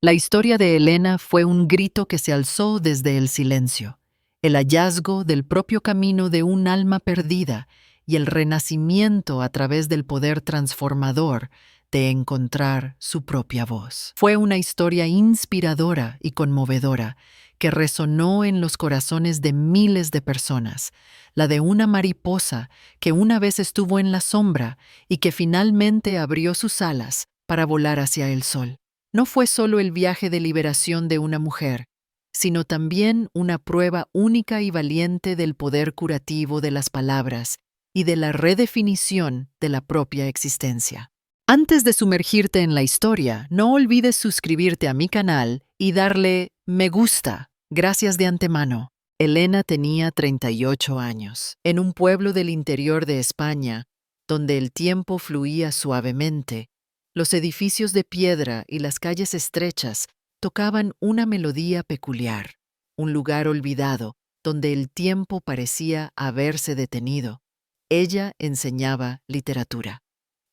La historia de Elena fue un grito que se alzó desde el silencio, el hallazgo del propio camino de un alma perdida y el renacimiento a través del poder transformador de encontrar su propia voz. Fue una historia inspiradora y conmovedora que resonó en los corazones de miles de personas, la de una mariposa que una vez estuvo en la sombra y que finalmente abrió sus alas para volar hacia el sol. No fue solo el viaje de liberación de una mujer, sino también una prueba única y valiente del poder curativo de las palabras y de la redefinición de la propia existencia. Antes de sumergirte en la historia, no olvides suscribirte a mi canal y darle me gusta. Gracias de antemano. Elena tenía 38 años, en un pueblo del interior de España, donde el tiempo fluía suavemente. Los edificios de piedra y las calles estrechas tocaban una melodía peculiar, un lugar olvidado donde el tiempo parecía haberse detenido. Ella enseñaba literatura.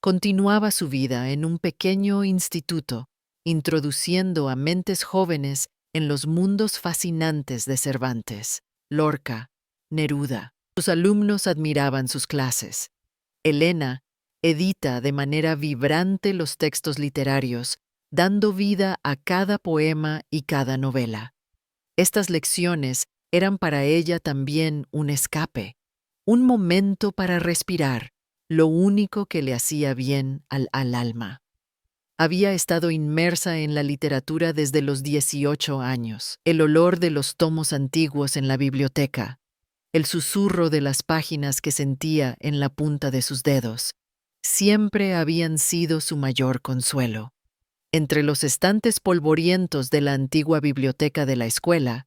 Continuaba su vida en un pequeño instituto, introduciendo a mentes jóvenes en los mundos fascinantes de Cervantes, Lorca, Neruda. Sus alumnos admiraban sus clases. Elena edita de manera vibrante los textos literarios, dando vida a cada poema y cada novela. Estas lecciones eran para ella también un escape, un momento para respirar, lo único que le hacía bien al alma. Había estado inmersa en la literatura desde los 18 años, el olor de los tomos antiguos en la biblioteca, el susurro de las páginas que sentía en la punta de sus dedos, siempre habían sido su mayor consuelo. Entre los estantes polvorientos de la antigua biblioteca de la escuela,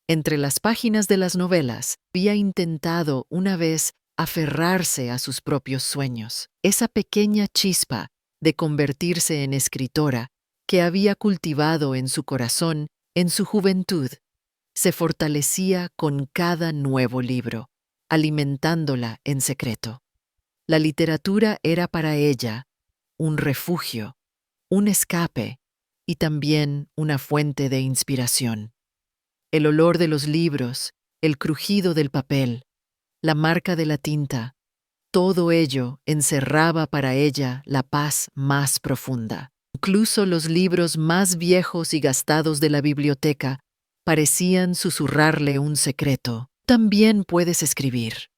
entre las páginas de las novelas, había intentado una vez aferrarse a sus propios sueños, esa pequeña chispa de convertirse en escritora que había cultivado en su corazón en su juventud, se fortalecía con cada nuevo libro, alimentándola en secreto. La literatura era para ella un refugio, un escape y también una fuente de inspiración. El olor de los libros, el crujido del papel, la marca de la tinta, todo ello encerraba para ella la paz más profunda. Incluso los libros más viejos y gastados de la biblioteca parecían susurrarle un secreto. También puedes escribir.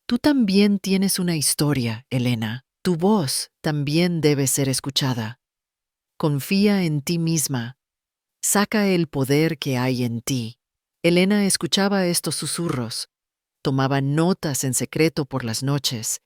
Tú también tienes una historia, Elena. Tu voz también debe ser escuchada. Confía en ti misma. Saca el poder que hay en ti. Elena escuchaba estos susurros. Tomaba notas en secreto por las noches.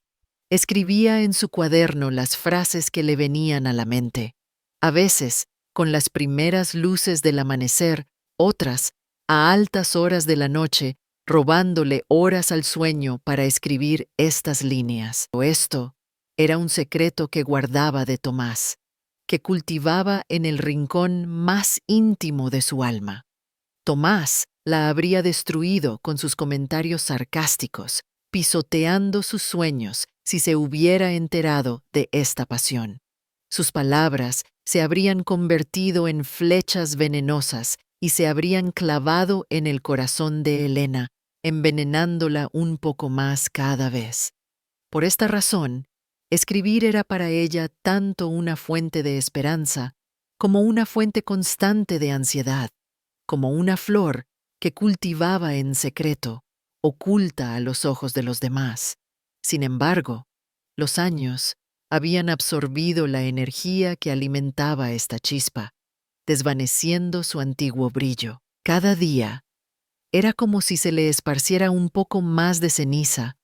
Escribía en su cuaderno las frases que le venían a la mente. A veces, con las primeras luces del amanecer, otras, a altas horas de la noche, robándole horas al sueño para escribir estas líneas. Esto era un secreto que guardaba de Tomás, que cultivaba en el rincón más íntimo de su alma. Tomás la habría destruido con sus comentarios sarcásticos, pisoteando sus sueños si se hubiera enterado de esta pasión. Sus palabras se habrían convertido en flechas venenosas y se habrían clavado en el corazón de Elena, envenenándola un poco más cada vez. Por esta razón, escribir era para ella tanto una fuente de esperanza como una fuente constante de ansiedad, como una flor que cultivaba en secreto, oculta a los ojos de los demás. Sin embargo, los años habían absorbido la energía que alimentaba esta chispa, desvaneciendo su antiguo brillo. Cada día era como si se le esparciera un poco más de ceniza.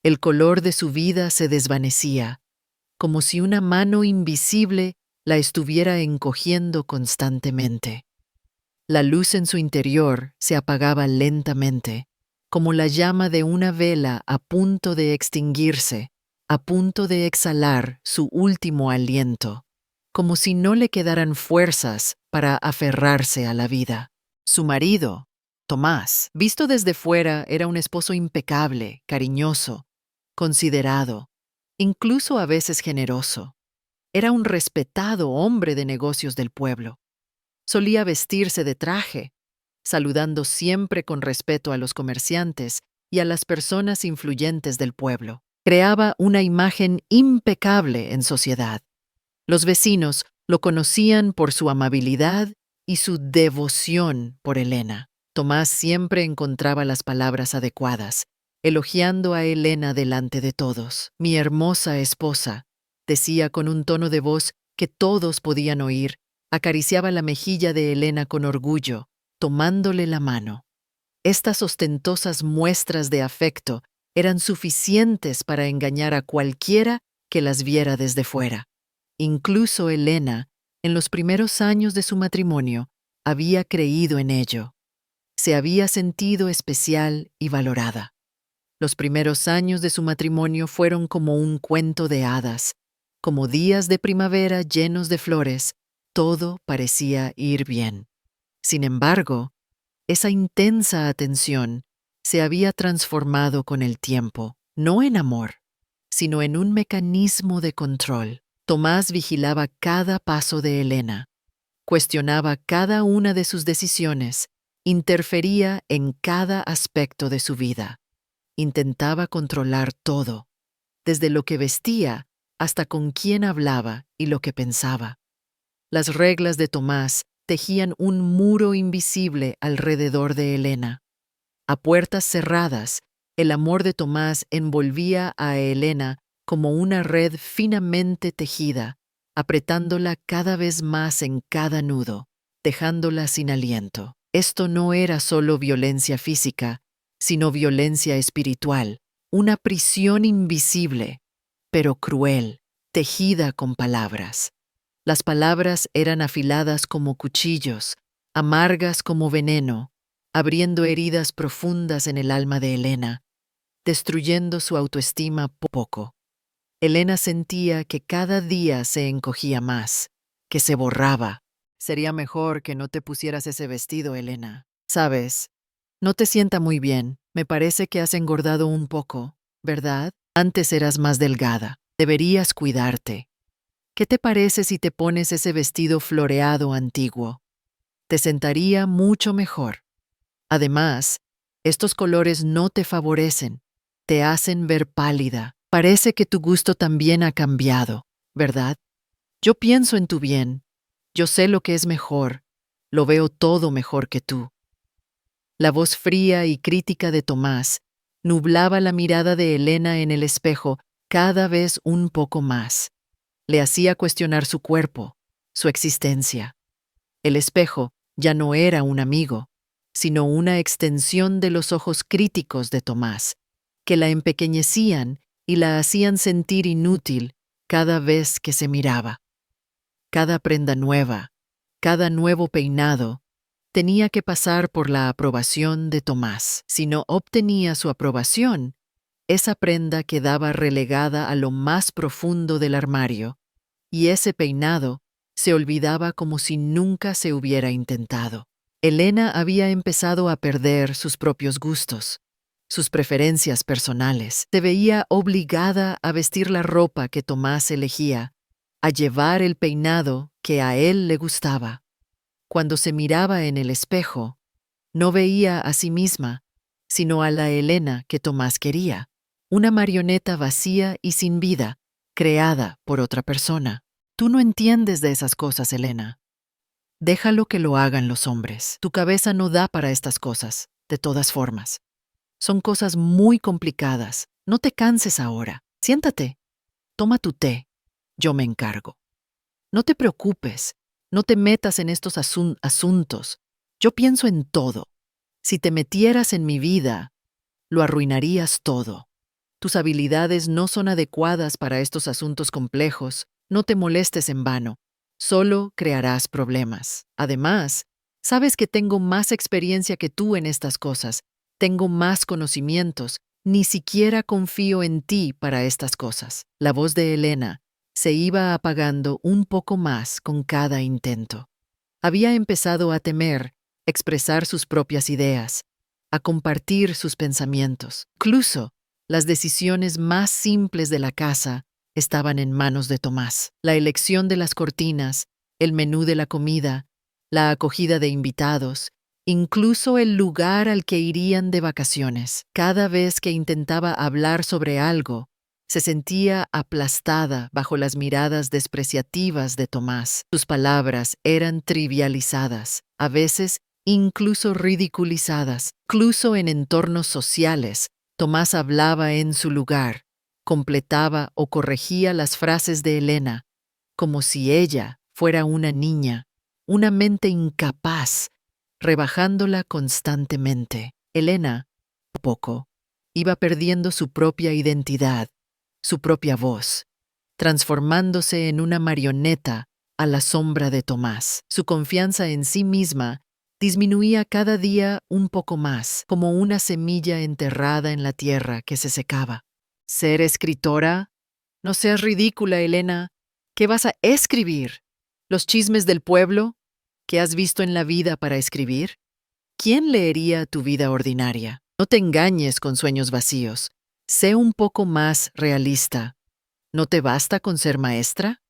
El color de su vida se desvanecía, como si una mano invisible la estuviera encogiendo constantemente. La luz en su interior se apagaba lentamente, como la llama de una vela a punto de extinguirse, a punto de exhalar su último aliento, como si no le quedaran fuerzas para aferrarse a la vida. Su marido, Tomás, visto desde fuera, era un esposo impecable, cariñoso, considerado, incluso a veces generoso. Era un respetado hombre de negocios del pueblo. Solía vestirse de traje, saludando siempre con respeto a los comerciantes y a las personas influyentes del pueblo. Creaba una imagen impecable en sociedad. Los vecinos lo conocían por su amabilidad y su devoción por Elena. Tomás siempre encontraba las palabras adecuadas, elogiando a Elena delante de todos. «Mi hermosa esposa», decía con un tono de voz que todos podían oír, acariciaba la mejilla de Elena con orgullo, tomándole la mano. Estas ostentosas muestras de afecto eran suficientes para engañar a cualquiera que las viera desde fuera. Incluso Elena, en los primeros años de su matrimonio, había creído en ello. Se había sentido especial y valorada. Los primeros años de su matrimonio fueron como un cuento de hadas, como días de primavera llenos de flores, todo parecía ir bien. Sin embargo, esa intensa atención se había transformado con el tiempo, no en amor, sino en un mecanismo de control. Tomás vigilaba cada paso de Elena, cuestionaba cada una de sus decisiones, interfería en cada aspecto de su vida. Intentaba controlar todo, desde lo que vestía hasta con quién hablaba y lo que pensaba. Las reglas de Tomás tejían un muro invisible alrededor de Elena. A puertas cerradas, el amor de Tomás envolvía a Elena como una red finamente tejida, apretándola cada vez más en cada nudo, dejándola sin aliento. Esto no era solo violencia física, sino violencia espiritual, una prisión invisible, pero cruel, tejida con palabras. Las palabras eran afiladas como cuchillos, amargas como veneno, abriendo heridas profundas en el alma de Elena, destruyendo su autoestima poco. Elena sentía que cada día se encogía más, que se borraba. «Sería mejor que no te pusieras ese vestido, Elena. Sabes, no te sienta muy bien. Me parece que has engordado un poco, ¿verdad? Antes eras más delgada. Deberías cuidarte. ¿Qué te parece si te pones ese vestido floreado antiguo? Te sentaría mucho mejor. Además, estos colores no te favorecen, te hacen ver pálida. Parece que tu gusto también ha cambiado, ¿verdad? Yo pienso en tu bien. Yo sé lo que es mejor. Lo veo todo mejor que tú». La voz fría y crítica de Tomás nublaba la mirada de Elena en el espejo cada vez un poco más. Le hacía cuestionar su cuerpo, su existencia. El espejo ya no era un amigo, sino una extensión de los ojos críticos de Tomás, que la empequeñecían y la hacían sentir inútil cada vez que se miraba. Cada prenda nueva, cada nuevo peinado, tenía que pasar por la aprobación de Tomás. Si no obtenía su aprobación, esa prenda quedaba relegada a lo más profundo del armario, y ese peinado se olvidaba como si nunca se hubiera intentado. Elena había empezado a perder sus propios gustos, sus preferencias personales. Se veía obligada a vestir la ropa que Tomás elegía, a llevar el peinado que a él le gustaba. Cuando se miraba en el espejo, no veía a sí misma, sino a la Elena que Tomás quería, una marioneta vacía y sin vida, creada por otra persona. Tú no entiendes de esas cosas, Elena. Déjalo que lo hagan los hombres. Tu cabeza no da para estas cosas, de todas formas. Son cosas muy complicadas. No te canses ahora. Siéntate. Toma tu té. Yo me encargo. No te preocupes. No te metas en estos asuntos. Yo pienso en todo. Si te metieras en mi vida, lo arruinarías todo. Tus habilidades no son adecuadas para estos asuntos complejos. No te molestes en vano. Solo crearás problemas. Además, sabes que tengo más experiencia que tú en estas cosas. Tengo más conocimientos. Ni siquiera confío en ti para estas cosas. La voz de Elena se iba apagando un poco más con cada intento. Había empezado a temer expresar sus propias ideas, a compartir sus pensamientos. Incluso las decisiones más simples de la casa estaban en manos de Tomás. La elección de las cortinas, el menú de la comida, la acogida de invitados, incluso el lugar al que irían de vacaciones. Cada vez que intentaba hablar sobre algo, se sentía aplastada bajo las miradas despreciativas de Tomás. Sus palabras eran trivializadas, a veces incluso ridiculizadas. Incluso en entornos sociales, Tomás hablaba en su lugar, completaba o corregía las frases de Elena, como si ella fuera una niña, una mente incapaz, rebajándola constantemente. Elena, a poco, iba perdiendo su propia identidad, su propia voz, transformándose en una marioneta a la sombra de Tomás. Su confianza en sí misma disminuía cada día un poco más, como una semilla enterrada en la tierra que se secaba. ¿Ser escritora? No seas ridícula, Elena. ¿Qué vas a escribir? ¿Los chismes del pueblo? ¿Qué has visto en la vida para escribir? ¿Quién leería tu vida ordinaria? No te engañes con sueños vacíos. Sé un poco más realista. ¿No te basta con ser maestra?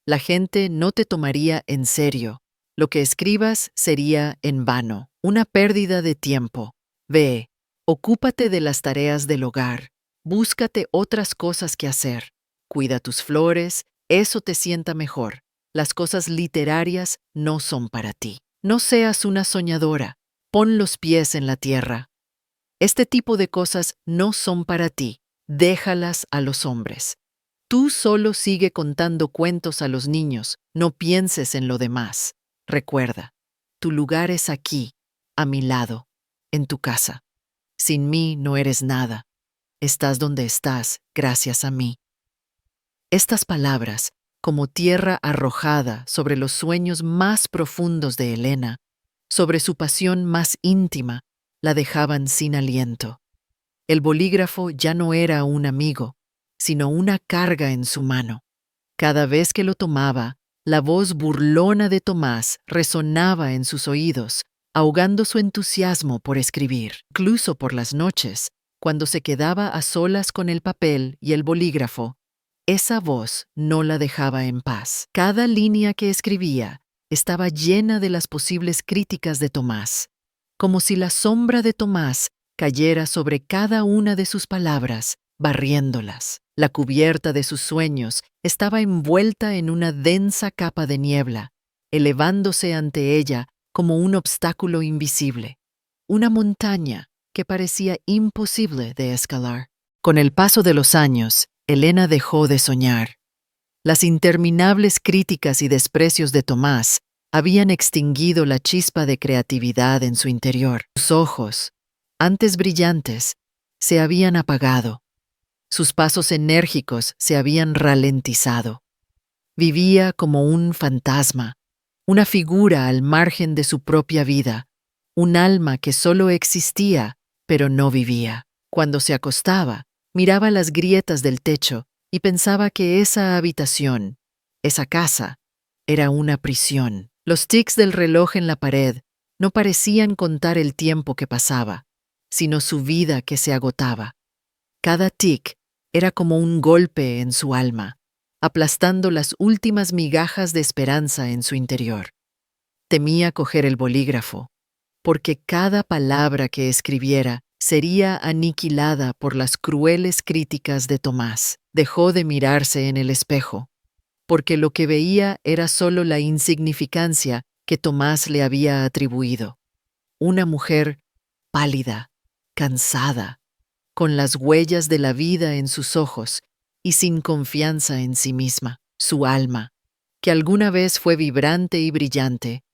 La gente no te tomaría en serio. Lo que escribas sería en vano, una pérdida de tiempo. Ve, ocúpate de las tareas del hogar. Búscate otras cosas que hacer. Cuida tus flores, eso te sienta mejor. Las cosas literarias no son para ti. No seas una soñadora. Pon los pies en la tierra. Este tipo de cosas no son para ti. Déjalas a los hombres. Tú solo sigue contando cuentos a los niños. No pienses en lo demás. Recuerda, tu lugar es aquí, a mi lado, en tu casa. Sin mí no eres nada. Estás donde estás, gracias a mí. Estas palabras, como tierra arrojada sobre los sueños más profundos de Elena, sobre su pasión más íntima, la dejaban sin aliento. El bolígrafo ya no era un amigo, sino una carga en su mano. Cada vez que lo tomaba, la voz burlona de Tomás resonaba en sus oídos, ahogando su entusiasmo por escribir. Incluso por las noches, cuando se quedaba a solas con el papel y el bolígrafo, esa voz no la dejaba en paz. Cada línea que escribía estaba llena de las posibles críticas de Tomás, como si la sombra de Tomás cayera sobre cada una de sus palabras, barriéndolas. La cubierta de sus sueños estaba envuelta en una densa capa de niebla, elevándose ante ella como un obstáculo invisible, una montaña que parecía imposible de escalar. Con el paso de los años, Elena dejó de soñar. Las interminables críticas y desprecios de Tomás habían extinguido la chispa de creatividad en su interior. Sus ojos, antes brillantes, se habían apagado. Sus pasos enérgicos se habían ralentizado. Vivía como un fantasma, una figura al margen de su propia vida, un alma que solo existía, pero no vivía. Cuando se acostaba, miraba las grietas del techo y pensaba que esa habitación, esa casa, era una prisión. Los tics del reloj en la pared no parecían contar el tiempo que pasaba, sino su vida que se agotaba. Cada tic era como un golpe en su alma, aplastando las últimas migajas de esperanza en su interior. Temía coger el bolígrafo, porque cada palabra que escribiera sería aniquilada por las crueles críticas de Tomás. Dejó de mirarse en el espejo, porque lo que veía era solo la insignificancia que Tomás le había atribuido. Una mujer pálida, cansada, con las huellas de la vida en sus ojos y sin confianza en sí misma. Su alma, que alguna vez fue vibrante y brillante,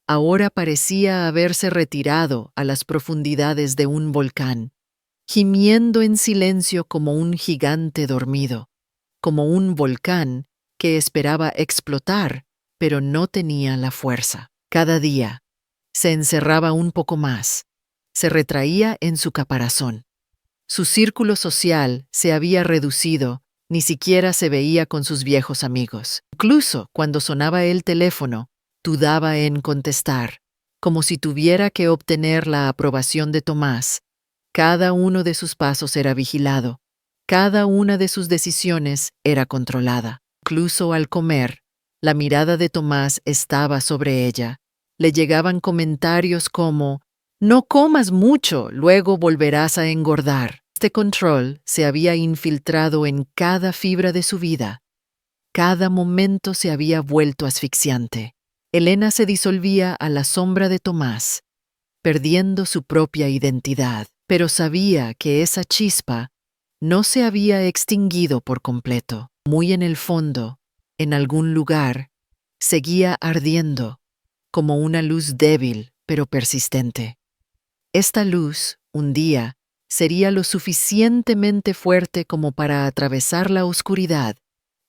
ahora parecía haberse retirado a las profundidades de un volcán, gimiendo en silencio como un gigante dormido, como un volcán que esperaba explotar, pero no tenía la fuerza. Cada día se encerraba un poco más, se retraía en su caparazón. Su círculo social se había reducido, ni siquiera se veía con sus viejos amigos. Incluso cuando sonaba el teléfono, dudaba en contestar, como si tuviera que obtener la aprobación de Tomás. Cada uno de sus pasos era vigilado, cada una de sus decisiones era controlada. Incluso al comer, la mirada de Tomás estaba sobre ella, Le llegaban comentarios como: "No comas mucho, luego volverás a engordar". Este control se había infiltrado en cada fibra de su vida. Cada momento se había vuelto asfixiante. Elena se disolvía a la sombra de Tomás, perdiendo su propia identidad, pero sabía que esa chispa no se había extinguido por completo. Muy en el fondo, en algún lugar, seguía ardiendo, como una luz débil pero persistente. Esta luz, un día, sería lo suficientemente fuerte como para atravesar la oscuridad.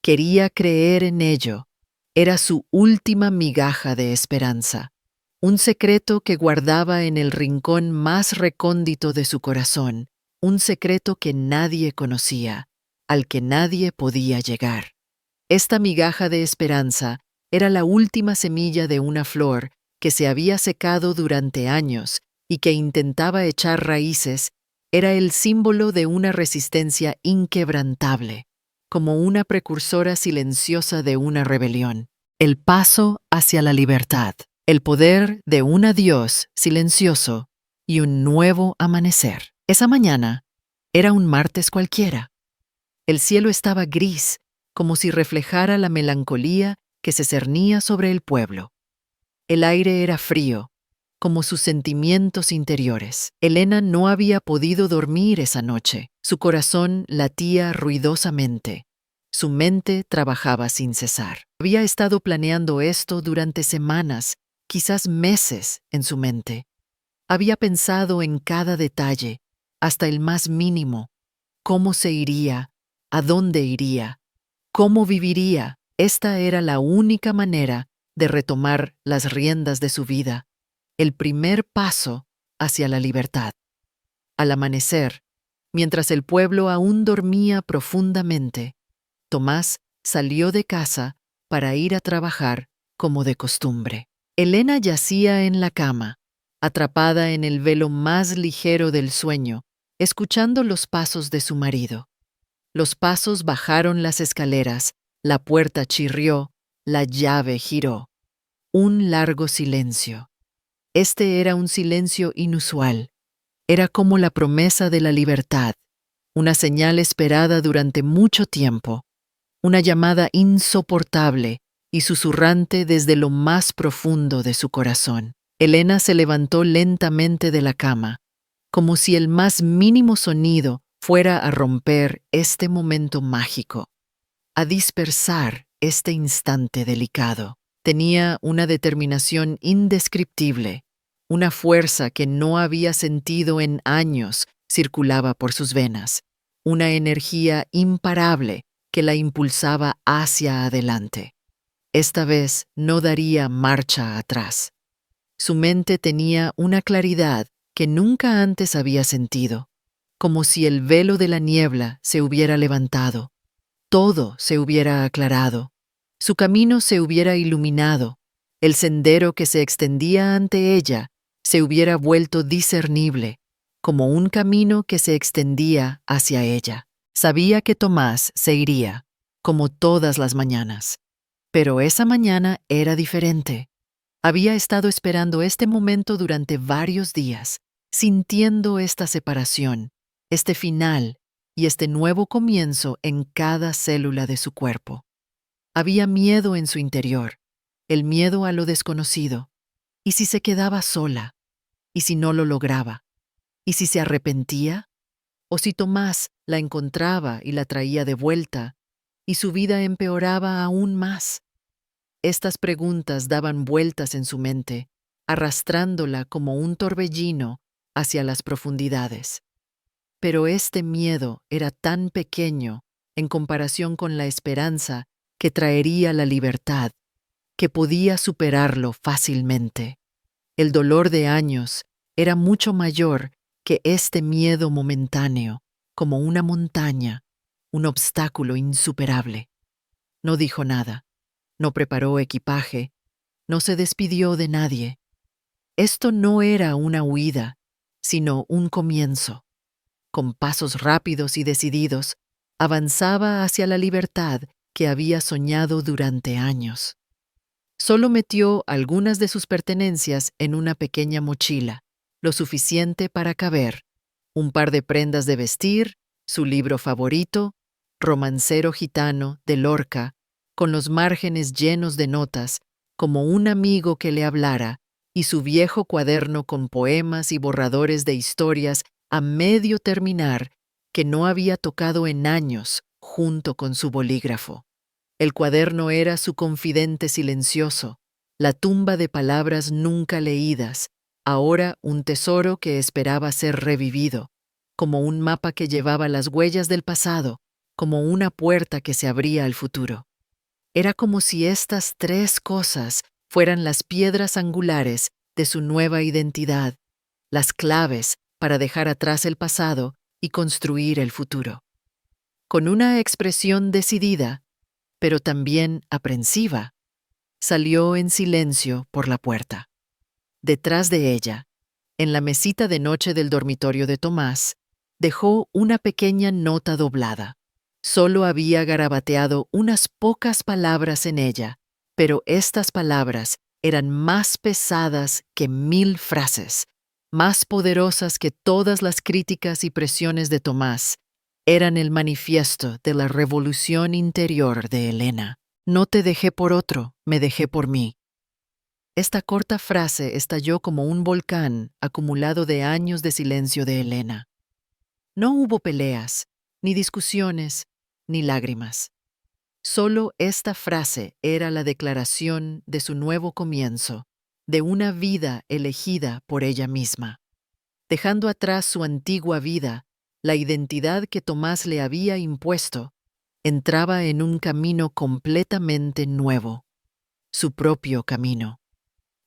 Quería creer en ello. Era su última migaja de esperanza, un secreto que guardaba en el rincón más recóndito de su corazón, un secreto que nadie conocía, al que nadie podía llegar. Esta migaja de esperanza era la última semilla de una flor que se había secado durante años y que intentaba echar raíces. Era el símbolo de una resistencia inquebrantable, como una precursora silenciosa de una rebelión. El paso hacia la libertad, el poder de un adiós silencioso y un nuevo amanecer. Esa mañana era un martes cualquiera. El cielo estaba gris, como si reflejara la melancolía que se cernía sobre el pueblo. El aire era frío, como sus sentimientos interiores. Elena no había podido dormir esa noche. Su corazón latía ruidosamente. Su mente trabajaba sin cesar. Había estado planeando esto durante semanas, quizás meses, en su mente. Había pensado en cada detalle, hasta el más mínimo. ¿Cómo se iría? ¿A dónde iría? ¿Cómo viviría? Esta era la única manera de retomar las riendas de su vida, el primer paso hacia la libertad. Al amanecer, mientras el pueblo aún dormía profundamente, Tomás salió de casa para ir a trabajar como de costumbre. Elena yacía en la cama, atrapada en el velo más ligero del sueño, escuchando los pasos de su marido. Los pasos bajaron las escaleras, la puerta chirrió, la llave giró. Un largo silencio. Este era un silencio inusual. Era como la promesa de la libertad, una señal esperada durante mucho tiempo, una llamada insoportable y susurrante desde lo más profundo de su corazón. Elena se levantó lentamente de la cama, como si el más mínimo sonido fuera a romper este momento mágico, a dispersar este instante delicado. Tenía una determinación indescriptible, una fuerza que no había sentido en años circulaba por sus venas, una energía imparable que la impulsaba hacia adelante. Esta vez no daría marcha atrás. Su mente tenía una claridad que nunca antes había sentido, como si el velo de la niebla se hubiera levantado, todo se hubiera aclarado, su camino se hubiera iluminado, el sendero que se extendía ante ella se hubiera vuelto discernible, como un camino que se extendía hacia ella. Sabía que Tomás se iría, como todas las mañanas, pero esa mañana era diferente. Había estado esperando este momento durante varios días, sintiendo esta separación, este final y este nuevo comienzo en cada célula de su cuerpo. Había miedo en su interior, el miedo a lo desconocido. ¿Y si se quedaba sola? ¿Y si no lo lograba? ¿Y si se arrepentía? ¿O si Tomás la encontraba y la traía de vuelta, y su vida empeoraba aún más? Estas preguntas daban vueltas en su mente, arrastrándola como un torbellino hacia las profundidades. Pero este miedo era tan pequeño en comparación con la esperanza que traería la libertad, que podía superarlo fácilmente. El dolor de años era mucho mayor que este miedo momentáneo, como una montaña, un obstáculo insuperable. No dijo nada, no preparó equipaje, no se despidió de nadie. Esto no era una huida, sino un comienzo. Con pasos rápidos y decididos, avanzaba hacia la libertad que había soñado durante años. Solo metió algunas de sus pertenencias en una pequeña mochila, lo suficiente para caber: un par de prendas de vestir, su libro favorito, Romancero gitano de Lorca, con los márgenes llenos de notas, como un amigo que le hablara, y su viejo cuaderno con poemas y borradores de historias a medio terminar que no había tocado en años, junto con su bolígrafo. El cuaderno era su confidente silencioso, la tumba de palabras nunca leídas, ahora un tesoro que esperaba ser revivido, como un mapa que llevaba las huellas del pasado, como una puerta que se abría al futuro. Era como si estas tres cosas fueran las piedras angulares de su nueva identidad, las claves para dejar atrás el pasado y construir el futuro. Con una expresión decidida, pero también aprensiva, salió en silencio por la puerta. Detrás de ella, en la mesita de noche del dormitorio de Tomás, dejó una pequeña nota doblada. Solo había garabateado unas pocas palabras en ella, pero estas palabras eran más pesadas que 1000 frases, más poderosas que todas las críticas y presiones de Tomás. Eran el manifiesto de la revolución interior de Elena. No te dejé por otro, me dejé por mí. Esta corta frase estalló como un volcán acumulado de años de silencio de Elena. No hubo peleas, ni discusiones, ni lágrimas. Solo esta frase era la declaración de su nuevo comienzo, de una vida elegida por ella misma. Dejando atrás su antigua vida, la identidad que Tomás le había impuesto, entraba en un camino completamente nuevo, su propio camino.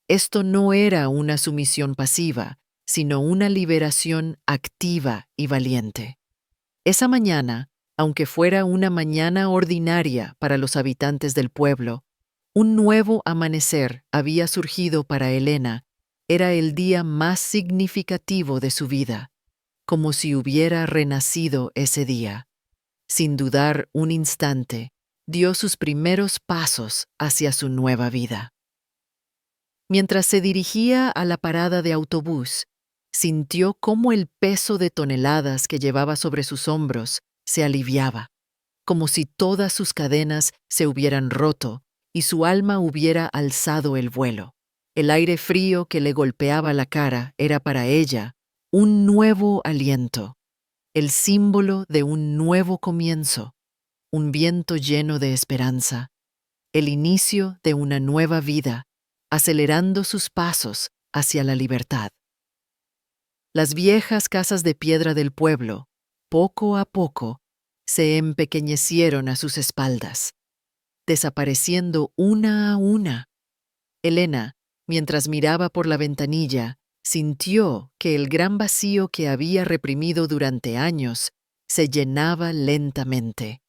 Esto no era una sumisión pasiva, sino una liberación activa y valiente. Esa mañana, aunque fuera una mañana ordinaria para los habitantes del pueblo, un nuevo amanecer había surgido para Elena. Era el día más significativo de su vida, como si hubiera renacido ese día. Sin dudar un instante, dio sus primeros pasos hacia su nueva vida. Mientras se dirigía a la parada de autobús, sintió cómo el peso de toneladas que llevaba sobre sus hombros se aliviaba, como si todas sus cadenas se hubieran roto y su alma hubiera alzado el vuelo. El aire frío que le golpeaba la cara era para ella un nuevo aliento, el símbolo de un nuevo comienzo, un viento lleno de esperanza, el inicio de una nueva vida, acelerando sus pasos hacia la libertad. Las viejas casas de piedra del pueblo, poco a poco, se empequeñecieron a sus espaldas, desapareciendo una a una. Elena, mientras miraba por la ventanilla, sintió que el gran vacío que había reprimido durante años se llenaba lentamente.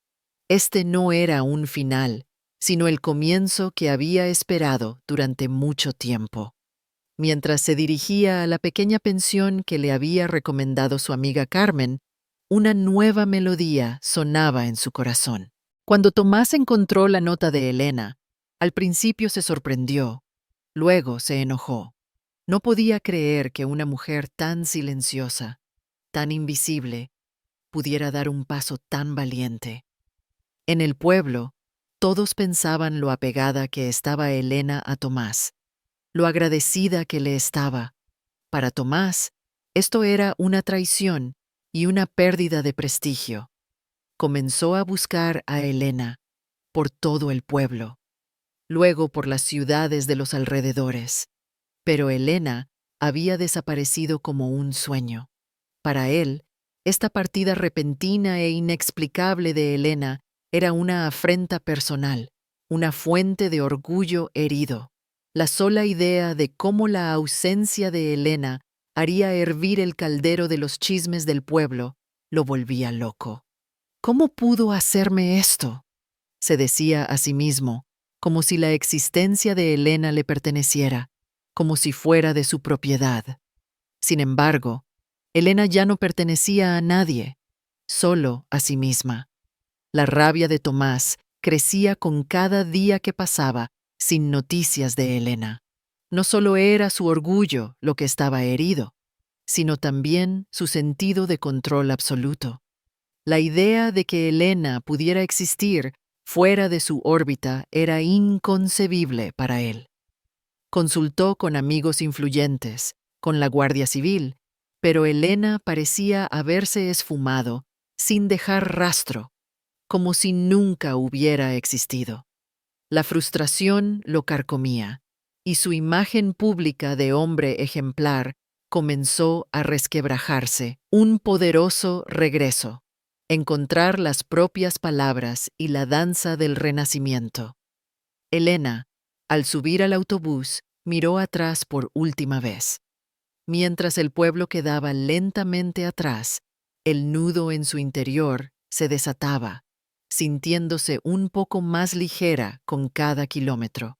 Este no era un final, sino el comienzo que había esperado durante mucho tiempo. Mientras se dirigía a la pequeña pensión que le había recomendado su amiga Carmen, una nueva melodía sonaba en su corazón. Cuando Tomás encontró la nota de Elena, al principio se sorprendió, luego se enojó. No podía creer que una mujer tan silenciosa, tan invisible, pudiera dar un paso tan valiente. En el pueblo, todos pensaban lo apegada que estaba Elena a Tomás, lo agradecida que le estaba. Para Tomás, esto era una traición y una pérdida de prestigio. Comenzó a buscar a Elena por todo el pueblo, luego por las ciudades de los alrededores. Pero Elena había desaparecido como un sueño. Para él, esta partida repentina e inexplicable de Elena era una afrenta personal, una fuente de orgullo herido. La sola idea de cómo la ausencia de Elena haría hervir el caldero de los chismes del pueblo lo volvía loco. ¿Cómo pudo hacerme esto?, se decía a sí mismo, como si la existencia de Elena le perteneciera, como si fuera de su propiedad. Sin embargo, Elena ya no pertenecía a nadie, solo a sí misma. La rabia de Tomás crecía con cada día que pasaba sin noticias de Elena. No solo era su orgullo lo que estaba herido, sino también su sentido de control absoluto. La idea de que Elena pudiera existir fuera de su órbita era inconcebible para él. Consultó con amigos influyentes, con la Guardia Civil, pero Elena parecía haberse esfumado sin dejar rastro, como si nunca hubiera existido. La frustración lo carcomía, y su imagen pública de hombre ejemplar comenzó a resquebrajarse. Un poderoso regreso, encontrar las propias palabras y la danza del renacimiento. Elena, al subir al autobús, miró atrás por última vez. Mientras el pueblo quedaba lentamente atrás, el nudo en su interior se desataba, sintiéndose un poco más ligera con cada kilómetro.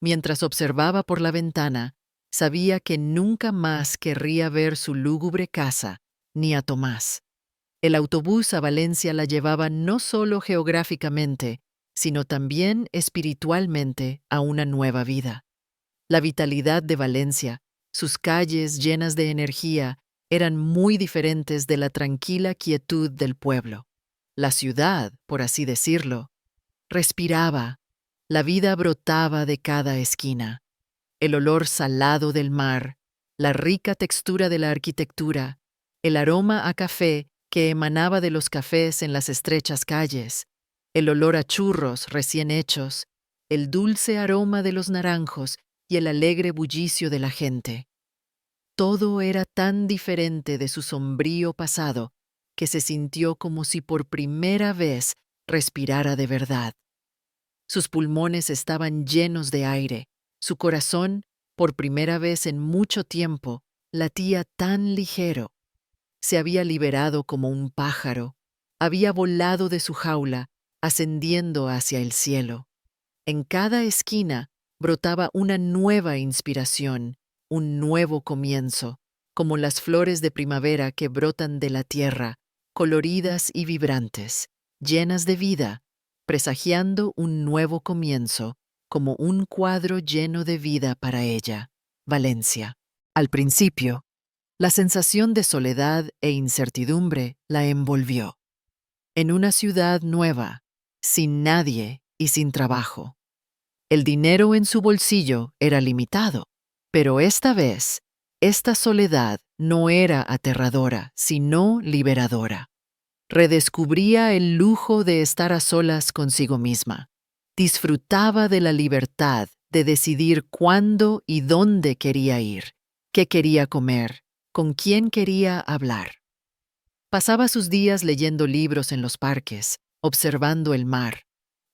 Mientras observaba por la ventana, sabía que nunca más querría ver su lúgubre casa, ni a Tomás. El autobús a Valencia la llevaba no solo geográficamente, sino también espiritualmente a una nueva vida. La vitalidad de Valencia, sus calles llenas de energía, eran muy diferentes de la tranquila quietud del pueblo. La ciudad, por así decirlo, respiraba, la vida brotaba de cada esquina. El olor salado del mar, la rica textura de la arquitectura, el aroma a café que emanaba de los cafés en las estrechas calles, el olor a churros recién hechos, el dulce aroma de los naranjos y el alegre bullicio de la gente. Todo era tan diferente de su sombrío pasado que se sintió como si por primera vez respirara de verdad. Sus pulmones estaban llenos de aire, su corazón, por primera vez en mucho tiempo, latía tan ligero. Se había liberado como un pájaro, había volado de su jaula, ascendiendo hacia el cielo. En cada esquina brotaba una nueva inspiración, un nuevo comienzo, como las flores de primavera que brotan de la tierra, coloridas y vibrantes, llenas de vida, presagiando un nuevo comienzo, como un cuadro lleno de vida para ella, Valencia. Al principio, la sensación de soledad e incertidumbre la envolvió. En una ciudad nueva, sin nadie y sin trabajo. El dinero en su bolsillo era limitado, pero esta vez, esta soledad no era aterradora, sino liberadora. Redescubría el lujo de estar a solas consigo misma. Disfrutaba de la libertad de decidir cuándo y dónde quería ir, qué quería comer, con quién quería hablar. Pasaba sus días leyendo libros en los parques, observando el mar,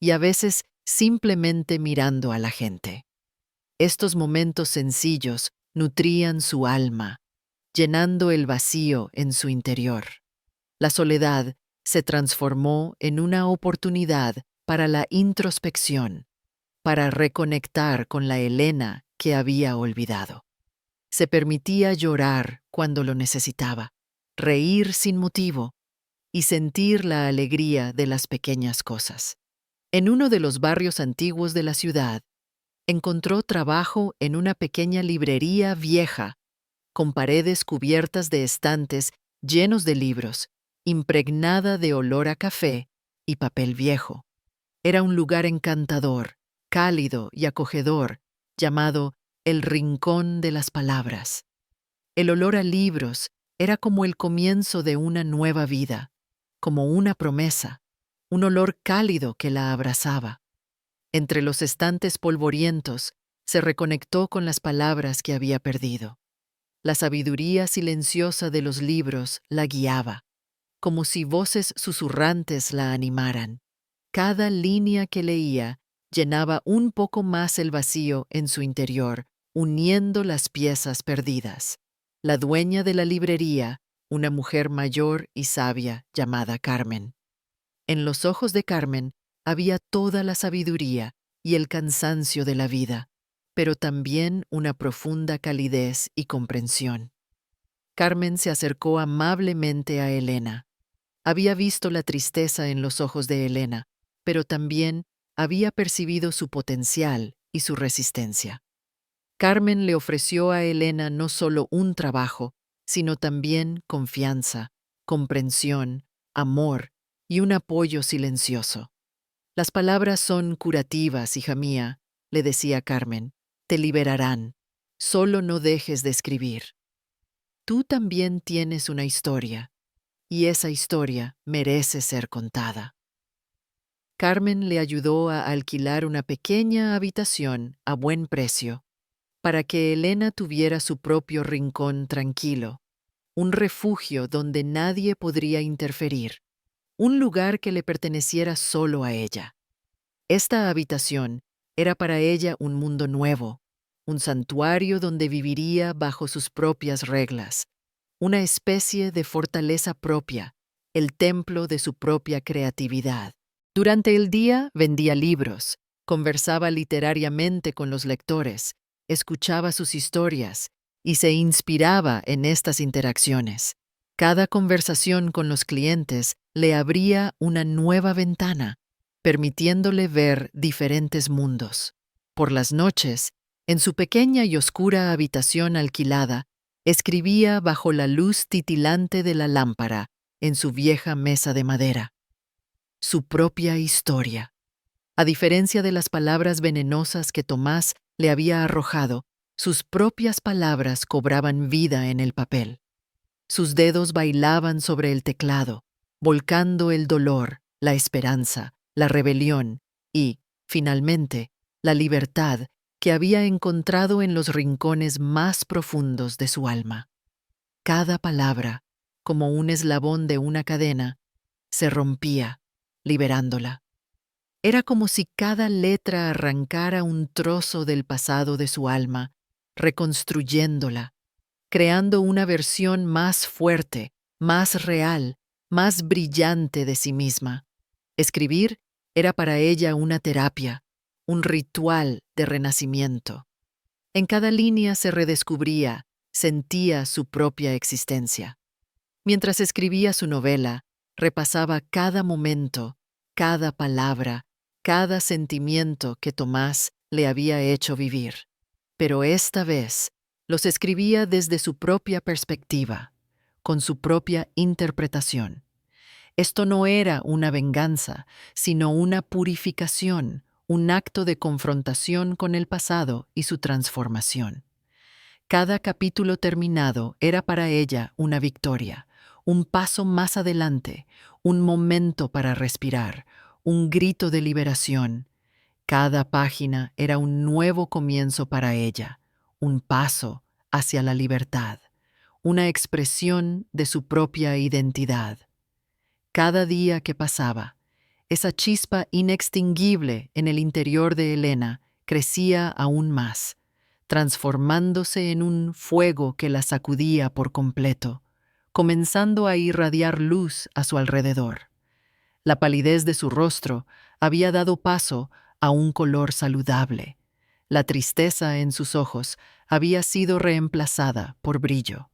y a veces simplemente mirando a la gente. Estos momentos sencillos nutrían su alma, llenando el vacío en su interior. La soledad se transformó en una oportunidad para la introspección, para reconectar con la Elena que había olvidado. Se permitía llorar cuando lo necesitaba, reír sin motivo y sentir la alegría de las pequeñas cosas. En uno de los barrios antiguos de la ciudad, encontró trabajo en una pequeña librería vieja, con paredes cubiertas de estantes llenos de libros, impregnada de olor a café y papel viejo. Era un lugar encantador, cálido y acogedor, llamado el Rincón de las Palabras. El olor a libros era como el comienzo de una nueva vida, como una promesa, un olor cálido que la abrazaba. Entre los estantes polvorientos, se reconectó con las palabras que había perdido. La sabiduría silenciosa de los libros la guiaba, como si voces susurrantes la animaran. Cada línea que leía llenaba un poco más el vacío en su interior, uniendo las piezas perdidas. La dueña de la librería, una mujer mayor y sabia llamada Carmen. En los ojos de Carmen había toda la sabiduría y el cansancio de la vida, pero también una profunda calidez y comprensión. Carmen se acercó amablemente a Elena. Había visto la tristeza en los ojos de Elena, pero también había percibido su potencial y su resistencia. Carmen le ofreció a Elena no solo un trabajo, sino también confianza, comprensión, amor y un apoyo silencioso. Las palabras son curativas, hija mía, le decía Carmen, te liberarán. Solo no dejes de escribir. Tú también tienes una historia, y esa historia merece ser contada. Carmen le ayudó a alquilar una pequeña habitación a buen precio para que Elena tuviera su propio rincón tranquilo, un refugio donde nadie podría interferir, un lugar que le perteneciera solo a ella. Esta habitación era para ella un mundo nuevo, un santuario donde viviría bajo sus propias reglas, una especie de fortaleza propia, el templo de su propia creatividad. Durante el día vendía libros, conversaba literariamente con los lectores, escuchaba sus historias y se inspiraba en estas interacciones. Cada conversación con los clientes le abría una nueva ventana, permitiéndole ver diferentes mundos. Por las noches, en su pequeña y oscura habitación alquilada, escribía bajo la luz titilante de la lámpara en su vieja mesa de madera. Su propia historia. A diferencia de las palabras venenosas que Tomás le había arrojado, sus propias palabras cobraban vida en el papel. Sus dedos bailaban sobre el teclado, volcando el dolor, la esperanza, la rebelión y, finalmente, la libertad que había encontrado en los rincones más profundos de su alma. Cada palabra, como un eslabón de una cadena, se rompía, liberándola. Era como si cada letra arrancara un trozo del pasado de su alma, reconstruyéndola, creando una versión más fuerte, más real, más brillante de sí misma. Escribir era para ella una terapia, un ritual de renacimiento. En cada línea se redescubría, sentía su propia existencia. Mientras escribía su novela, repasaba cada momento, cada palabra, cada sentimiento que Tomás le había hecho vivir. Pero esta vez los escribía desde su propia perspectiva, con su propia interpretación. Esto no era una venganza, sino una purificación, un acto de confrontación con el pasado y su transformación. Cada capítulo terminado era para ella una victoria, un paso más adelante, un momento para respirar, un grito de liberación. Cada página era un nuevo comienzo para ella, un paso hacia la libertad, una expresión de su propia identidad. Cada día que pasaba, esa chispa inextinguible en el interior de Elena crecía aún más, transformándose en un fuego que la sacudía por completo, comenzando a irradiar luz a su alrededor. La palidez de su rostro había dado paso a un color saludable. La tristeza en sus ojos había sido reemplazada por brillo.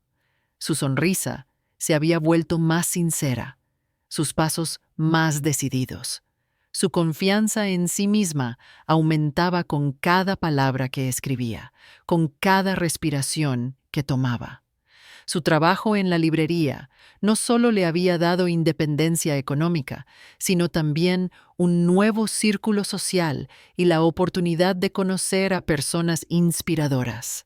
Su sonrisa se había vuelto más sincera, sus pasos más decididos. Su confianza en sí misma aumentaba con cada palabra que escribía, con cada respiración que tomaba. Su trabajo en la librería no solo le había dado independencia económica, sino también un nuevo círculo social y la oportunidad de conocer a personas inspiradoras.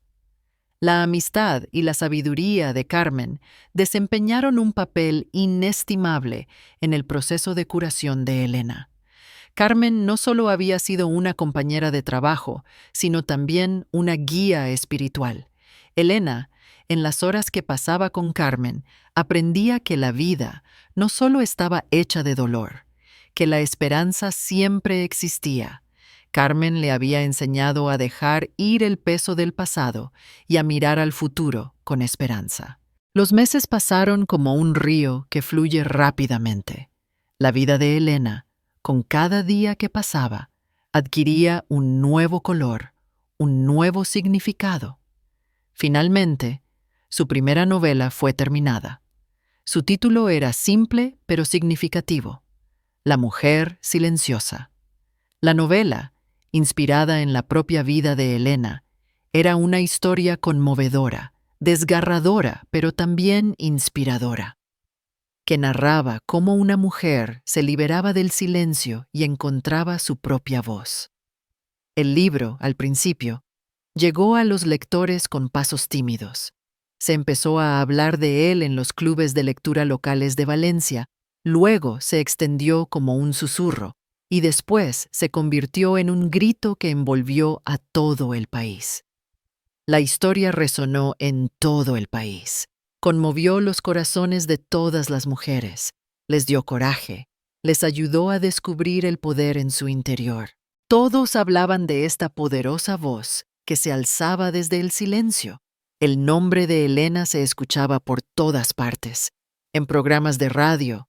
La amistad y la sabiduría de Carmen desempeñaron un papel inestimable en el proceso de curación de Elena. Carmen no solo había sido una compañera de trabajo, sino también una guía espiritual. Elena, en las horas que pasaba con Carmen, aprendía que la vida no solo estaba hecha de dolor, que la esperanza siempre existía. Carmen le había enseñado a dejar ir el peso del pasado y a mirar al futuro con esperanza. Los meses pasaron como un río que fluye rápidamente. La vida de Elena, con cada día que pasaba, adquiría un nuevo color, un nuevo significado. Finalmente, su primera novela fue terminada. Su título era simple pero significativo: La mujer silenciosa. La novela, inspirada en la propia vida de Elena, era una historia conmovedora, desgarradora, pero también inspiradora, que narraba cómo una mujer se liberaba del silencio y encontraba su propia voz. El libro, al principio, llegó a los lectores con pasos tímidos. Se empezó a hablar de él en los clubes de lectura locales de Valencia, luego se extendió como un susurro, y después se convirtió en un grito que envolvió a todo el país. La historia resonó en todo el país, conmovió los corazones de todas las mujeres, les dio coraje, les ayudó a descubrir el poder en su interior. Todos hablaban de esta poderosa voz que se alzaba desde el silencio. El nombre de Elena se escuchaba por todas partes, en programas de radio,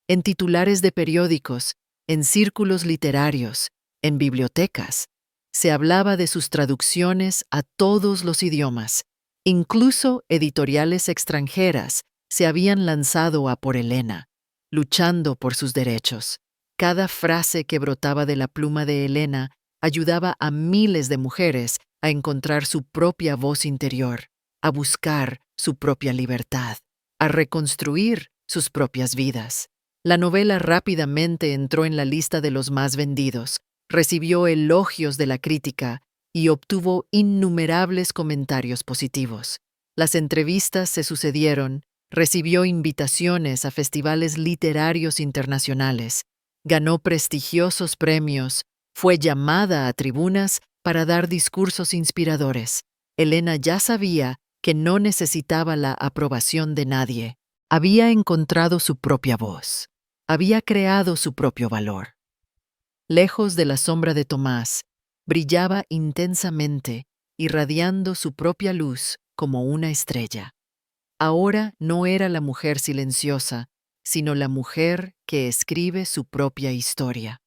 en titulares de periódicos, en círculos literarios, en bibliotecas. Se hablaba de sus traducciones a todos los idiomas. Incluso editoriales extranjeras se habían lanzado a por Elena, luchando por sus derechos. Cada frase que brotaba de la pluma de Elena ayudaba a miles de mujeres a encontrar su propia voz interior, a buscar su propia libertad, a reconstruir sus propias vidas. La novela rápidamente entró en la lista de los más vendidos, recibió elogios de la crítica y obtuvo innumerables comentarios positivos. Las entrevistas se sucedieron, recibió invitaciones a festivales literarios internacionales, ganó prestigiosos premios, fue llamada a tribunas para dar discursos inspiradores. Elena ya sabía que no necesitaba la aprobación de nadie. Había encontrado su propia voz. Había creado su propio valor. Lejos de la sombra de Tomás, brillaba intensamente, irradiando su propia luz como una estrella. Ahora no era la mujer silenciosa, sino la mujer que escribe su propia historia.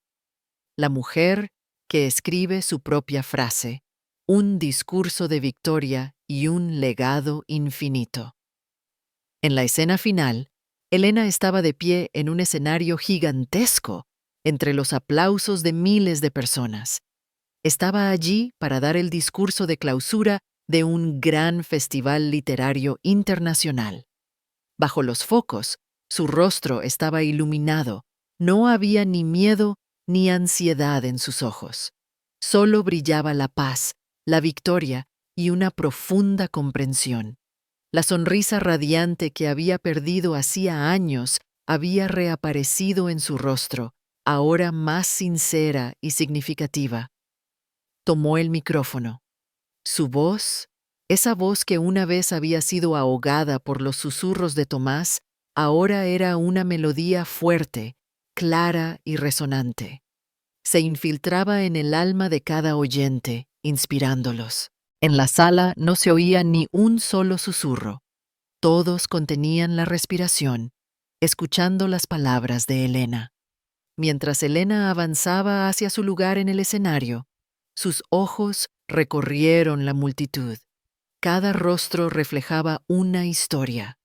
La mujer que escribe su propia frase, un discurso de victoria y un legado infinito. En la escena final, Elena estaba de pie en un escenario gigantesco, entre los aplausos de miles de personas. Estaba allí para dar el discurso de clausura de un gran festival literario internacional. Bajo los focos, su rostro estaba iluminado. No había ni miedo ni ansiedad en sus ojos. Solo brillaba la paz, la victoria y una profunda comprensión. La sonrisa radiante que había perdido hacía años había reaparecido en su rostro, ahora más sincera y significativa. Tomó el micrófono. Su voz, esa voz que una vez había sido ahogada por los susurros de Tomás, ahora era una melodía fuerte, clara y resonante. Se infiltraba en el alma de cada oyente, inspirándolos. En la sala no se oía ni un solo susurro. Todos contenían la respiración, escuchando las palabras de Elena. Mientras Elena avanzaba hacia su lugar en el escenario, sus ojos recorrieron la multitud. Cada rostro reflejaba una historia.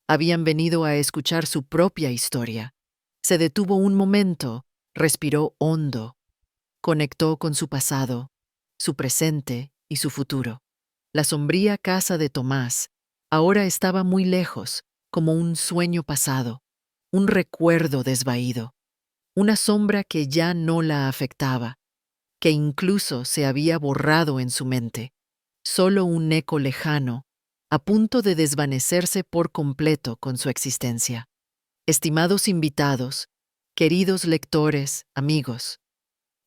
Habían venido a escuchar su propia historia. Se detuvo un momento, respiró hondo, conectó con su pasado, su presente y su futuro. La sombría casa de Tomás ahora estaba muy lejos, como un sueño pasado, un recuerdo desvaído, una sombra que ya no la afectaba, que incluso se había borrado en su mente, solo un eco lejano, a punto de desvanecerse por completo con su existencia. Estimados invitados, queridos lectores, amigos,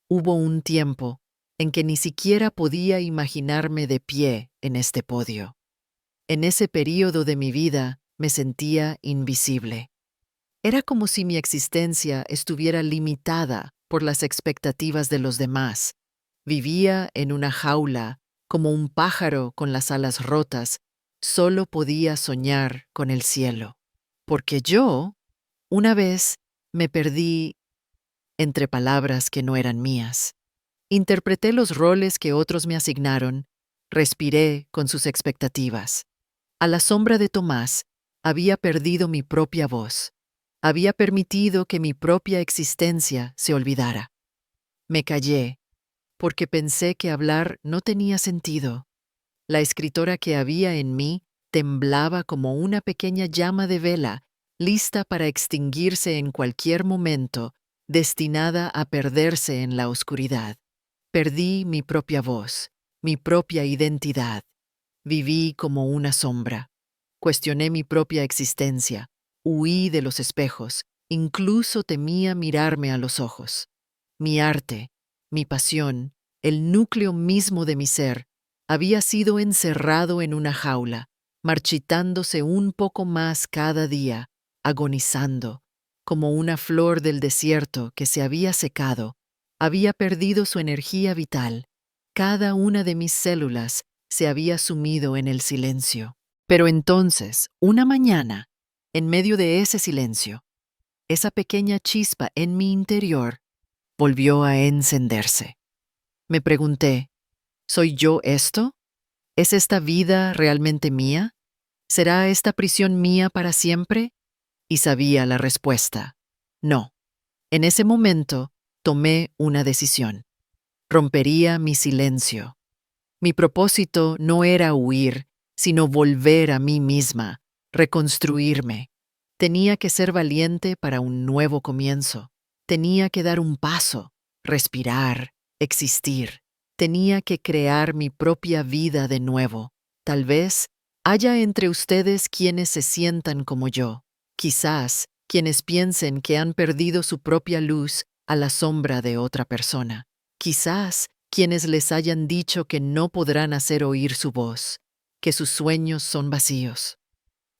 hubo un tiempo en que ni siquiera podía imaginarme de pie en este podio. En ese período de mi vida me sentía invisible. Era como si mi existencia estuviera limitada por las expectativas de los demás. Vivía en una jaula, como un pájaro con las alas rotas, solo podía soñar con el cielo. Porque yo, una vez, me perdí entre palabras que no eran mías. Interpreté los roles que otros me asignaron, respiré con sus expectativas. A la sombra de Tomás, había perdido mi propia voz. Había permitido que mi propia existencia se olvidara. Me callé, porque pensé que hablar no tenía sentido. La escritora que había en mí temblaba como una pequeña llama de vela, lista para extinguirse en cualquier momento, destinada a perderse en la oscuridad. Perdí mi propia voz, mi propia identidad. Viví como una sombra. Cuestioné mi propia existencia. Huí de los espejos. Incluso temía mirarme a los ojos. Mi arte, mi pasión, el núcleo mismo de mi ser, había sido encerrado en una jaula, marchitándose un poco más cada día, agonizando, como una flor del desierto que se había secado, había perdido su energía vital. Cada una de mis células se había sumido en el silencio. Pero entonces, una mañana, en medio de ese silencio, esa pequeña chispa en mi interior volvió a encenderse. Me pregunté, ¿soy yo esto? ¿Es esta vida realmente mía? ¿Será esta prisión mía para siempre? Y sabía la respuesta. No. En ese momento tomé una decisión. Rompería mi silencio. Mi propósito no era huir, sino volver a mí misma, reconstruirme. Tenía que ser valiente para un nuevo comienzo. Tenía que dar un paso, respirar, existir. Tenía que crear mi propia vida de nuevo. Tal vez haya entre ustedes quienes se sientan como yo. Quizás quienes piensen que han perdido su propia luz a la sombra de otra persona. Quizás quienes les hayan dicho que no podrán hacer oír su voz, que sus sueños son vacíos.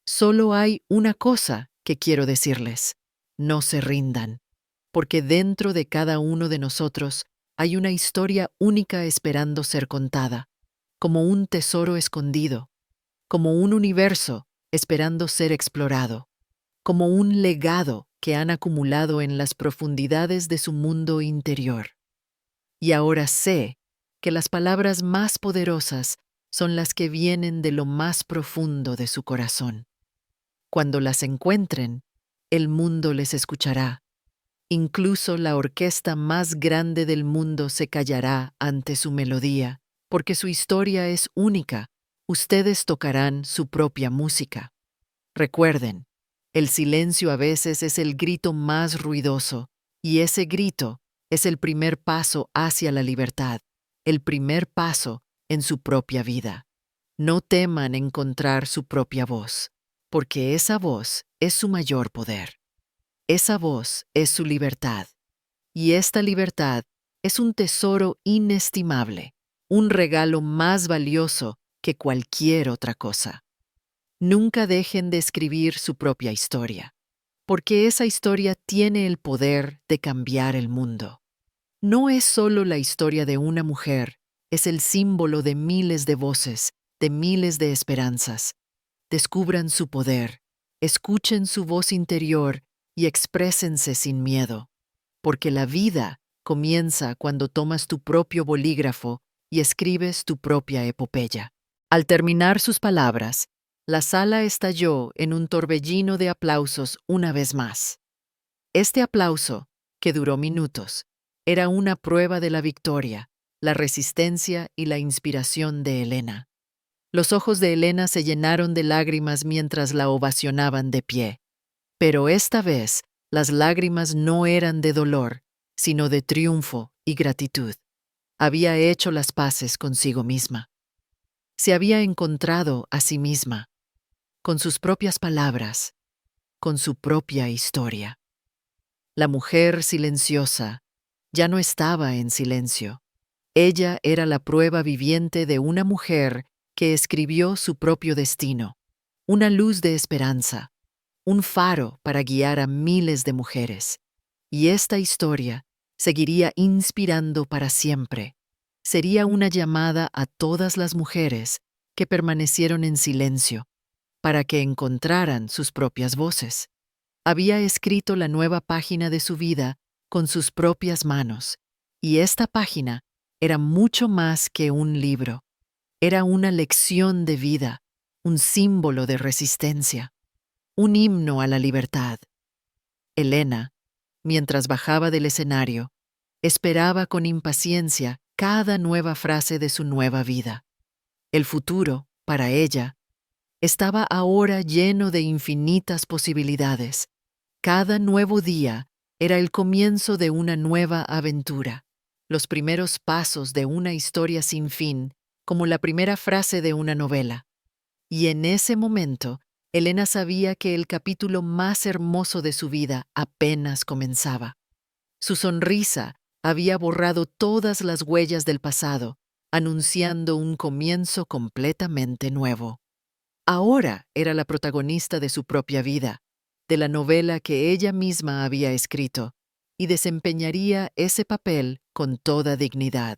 Solo hay una cosa que quiero decirles: no se rindan, porque dentro de cada uno de nosotros hay una historia única esperando ser contada, como un tesoro escondido, como un universo esperando ser explorado, como un legado que han acumulado en las profundidades de su mundo interior. Y ahora sé que las palabras más poderosas son las que vienen de lo más profundo de su corazón. Cuando las encuentren, el mundo les escuchará. Incluso la orquesta más grande del mundo se callará ante su melodía, porque su historia es única. Ustedes tocarán su propia música. Recuerden, el silencio a veces es el grito más ruidoso, y ese grito es el primer paso hacia la libertad, el primer paso en su propia vida. No teman encontrar su propia voz, porque esa voz es su mayor poder. Esa voz es su libertad, y esta libertad es un tesoro inestimable, un regalo más valioso que cualquier otra cosa. Nunca dejen de escribir su propia historia, porque esa historia tiene el poder de cambiar el mundo. No es solo la historia de una mujer, es el símbolo de miles de voces, de miles de esperanzas. Descubran su poder, escuchen su voz interior y exprésense sin miedo, porque la vida comienza cuando tomas tu propio bolígrafo y escribes tu propia epopeya. Al terminar sus palabras, la sala estalló en un torbellino de aplausos una vez más. Este aplauso, que duró minutos, era una prueba de la victoria, la resistencia y la inspiración de Elena. Los ojos de Elena se llenaron de lágrimas mientras la ovacionaban de pie. Pero esta vez, las lágrimas no eran de dolor, sino de triunfo y gratitud. Había hecho las paces consigo misma. Se había encontrado a sí misma, con sus propias palabras, con su propia historia. La mujer silenciosa ya no estaba en silencio. Ella era la prueba viviente de una mujer que escribió su propio destino, una luz de esperanza, un faro para guiar a miles de mujeres. Y esta historia seguiría inspirando para siempre. Sería una llamada a todas las mujeres que permanecieron en silencio, para que encontraran sus propias voces. Había escrito la nueva página de su vida con sus propias manos, y esta página era mucho más que un libro. Era una lección de vida, un símbolo de resistencia, un himno a la libertad. Elena, mientras bajaba del escenario, esperaba con impaciencia cada nueva frase de su nueva vida. El futuro, para ella, estaba ahora lleno de infinitas posibilidades. Cada nuevo día era el comienzo de una nueva aventura, los primeros pasos de una historia sin fin, como la primera frase de una novela. Y en ese momento, Elena sabía que el capítulo más hermoso de su vida apenas comenzaba. Su sonrisa había borrado todas las huellas del pasado, anunciando un comienzo completamente nuevo. Ahora era la protagonista de su propia vida, de la novela que ella misma había escrito, y desempeñaría ese papel con toda dignidad.